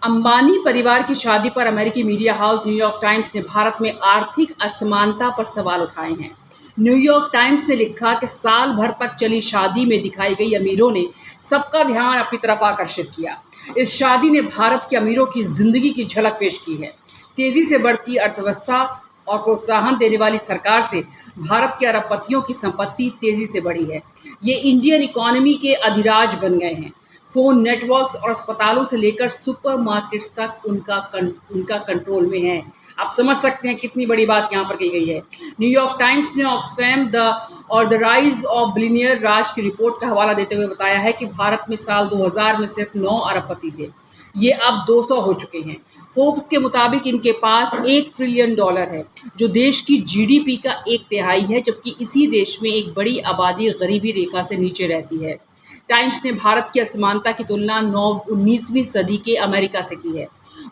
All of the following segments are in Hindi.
अंबानी परिवार की शादी पर अमेरिकी मीडिया हाउस न्यूयॉर्क टाइम्स ने भारत में आर्थिक असमानता पर सवाल उठाए हैं। न्यूयॉर्क टाइम्स ने लिखा कि साल भर तक चली शादी में दिखाई गई अमीरों ने सबका ध्यान अपनी तरफ आकर्षित किया। इस शादी ने भारत के अमीरों की जिंदगी की झलक पेश की है। तेजी से बढ़ती अर्थव्यवस्था और प्रोत्साहन देने वाली सरकार से भारत के अरबपतियों की संपत्ति तेजी से बढ़ी है। ये इंडियन इकोनॉमी के अधिराज बन गए हैं। फ़ोन नेटवर्क्स और अस्पतालों से लेकर सुपरमार्केट्स तक उनका कंट्रोल में है। आप समझ सकते हैं कितनी बड़ी बात यहाँ पर कही गई है। न्यूयॉर्क टाइम्स ने Oxfam the rise of billionaire Raj की रिपोर्ट का हवाला देते हुए बताया है कि भारत में साल 2000 में सिर्फ 9 अरबपति थे। ये अब 200 हो चुके हैं। फोर्ब्स के मुताबिक इनके पास $1 ट्रिलियन है, जो देश की जीडीपी का 1/3 है, जबकि इसी देश में एक बड़ी आबादी गरीबी रेखा से नीचे रहती है। टाइम्स ने भारत की असमानता की तुलना 19वीं सदी के अमेरिका से की है,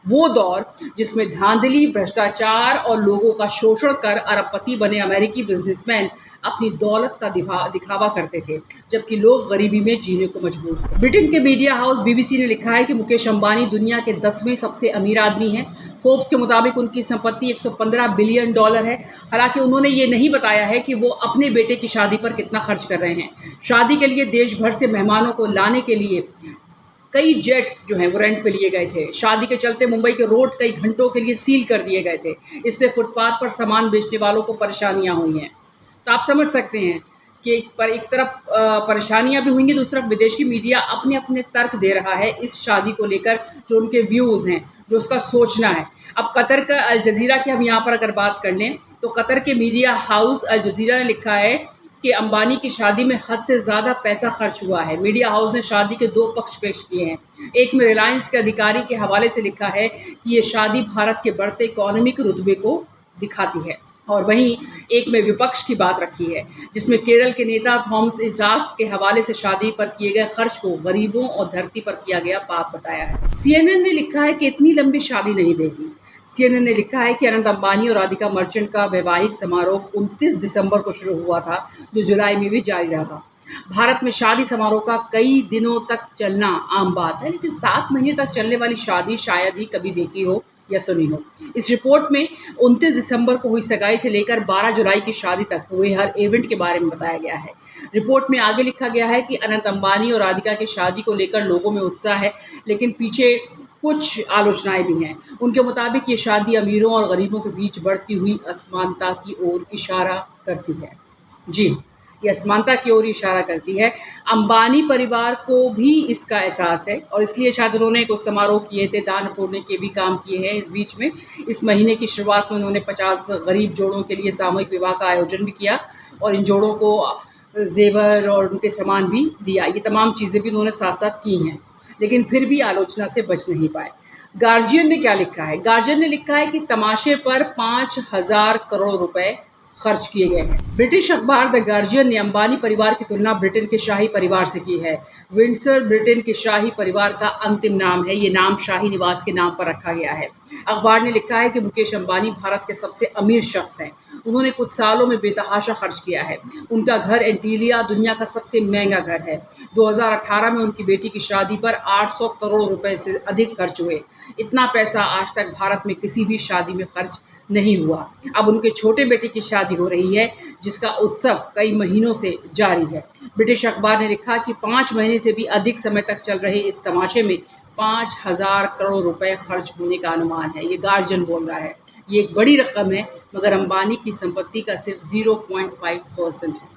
वो दौर जिसमें धांधली, भ्रष्टाचार और लोगों का शोषण कर अरबपति बने अमेरिकी बिजनेसमैन अपनी दौलत का दिखावा करते थे, जबकि लोग गरीबी में जीने को मजबूर थे। ब्रिटेन के मीडिया हाउस बीबीसी ने लिखा है कि मुकेश अंबानी दुनिया के 10वें सबसे अमीर आदमी हैं। फोर्ब्स के मुताबिक उनकी संपत्ति $115 बिलियन है। हालांकि उन्होंने ये नहीं बताया है कि वो अपने बेटे की शादी पर कितना खर्च कर रहे हैं। शादी के लिए देश भर से मेहमानों को लाने के लिए कई जेट्स जो हैं वो रेंट पे लिए गए थे। शादी के चलते मुंबई के रोड कई घंटों के लिए सील कर दिए गए थे। इससे फुटपाथ पर सामान बेचने वालों को परेशानियां हुई हैं। तो आप समझ सकते हैं कि एक तरफ परेशानियां भी हुई, दूसरी तरफ विदेशी मीडिया अपने अपने तर्क दे रहा है इस शादी को लेकर, जो उनके व्यूज़ हैं, जो उसका सोचना है। अब कतर का अल जज़ीरा की हम यहाँ पर अगर बात कर लें तो कतर के मीडिया हाउस अल जज़ीरा ने लिखा है कि अंबानी की शादी में हद से ज़्यादा पैसा खर्च हुआ है। मीडिया हाउस ने शादी के 2 पक्ष पेश किए हैं। एक में रिलायंस के अधिकारी के हवाले से लिखा है कि ये शादी भारत के बढ़ते इकोनॉमिक रुतबे को दिखाती है, और वहीं एक में विपक्ष की बात रखी है, जिसमें केरल के नेता थॉमस इसाक के हवाले से शादी पर किए गए खर्च को गरीबों और धरती पर किया गया पाप बताया है। CNN ने लिखा है कि इतनी लंबी शादी नहीं देगी। CNN ने लिखा है कि अनंत अंबानी और राधिका मर्चेंट का वैवाहिक समारोह 29 दिसंबर को शुरू हुआ था, जो जुलाई में भी जारी रहा। भारत में शादी समारोह का कई दिनों तक चलना आम बात है, लेकिन 7 महीने तक चलने वाली शादी शायद ही कभी देखी हो या सुनी हो। इस रिपोर्ट में 29 दिसंबर को हुई सगाई से लेकर 12 जुलाई की शादी तक हुए हर इवेंट के बारे में बताया गया है। रिपोर्ट में आगे लिखा गया है कि अनंत अंबानी और राधिका की शादी को लेकर लोगों में उत्साह है, लेकिन पीछे कुछ आलोचनाएं भी हैं। उनके मुताबिक ये शादी अमीरों और गरीबों के बीच बढ़ती हुई असमानता की ओर इशारा करती है। जी, ये असमानता की ओर इशारा करती है। अंबानी परिवार को भी इसका एहसास है और इसलिए शायद उन्होंने कुछ समारोह किए थे, दान पुण्य के भी काम किए हैं। इस बीच में इस महीने की शुरुआत में उन्होंने 50 गरीब जोड़ों के लिए सामूहिक विवाह का आयोजन भी किया और इन जोड़ों को जेवर और उनके सामान भी दिया। ये तमाम चीज़ें भी उन्होंने साथ साथ की हैं, लेकिन फिर भी आलोचना से बच नहीं पाए। गार्जियन ने क्या लिखा है? गार्जियन ने लिखा है कि तमाशे पर 5,000 करोड़ रुपए खर्च किए गए हैं। ब्रिटिश अखबार द गार्जियन ने अंबानी परिवार की तुलना ब्रिटेन के शाही परिवार से की है। विंडसर ब्रिटेन के शाही परिवार का अंतिम नाम है। ये नाम शाही निवास के नाम पर रखा गया है। अखबार ने लिखा है कि मुकेश अंबानी भारत के सबसे अमीर शख्स हैं। उन्होंने कुछ सालों में बेतहाशा खर्च किया है। उनका घर एंटीलिया दुनिया का सबसे महंगा घर है। 2018 में उनकी बेटी की शादी पर 800 करोड़ रुपए से अधिक खर्च हुए। इतना पैसा आज तक भारत में किसी भी शादी में खर्च नहीं हुआ। अब उनके छोटे बेटे की शादी हो रही है, जिसका उत्सव कई महीनों से जारी है। ब्रिटिश अखबार ने लिखा कि 5 महीने से भी अधिक समय तक चल रहे इस तमाशे में 5,000 करोड़ रुपए खर्च होने का अनुमान है। ये गार्जियन बोल रहा है। ये एक बड़ी रकम है, मगर अंबानी की संपत्ति का सिर्फ 0.5% है।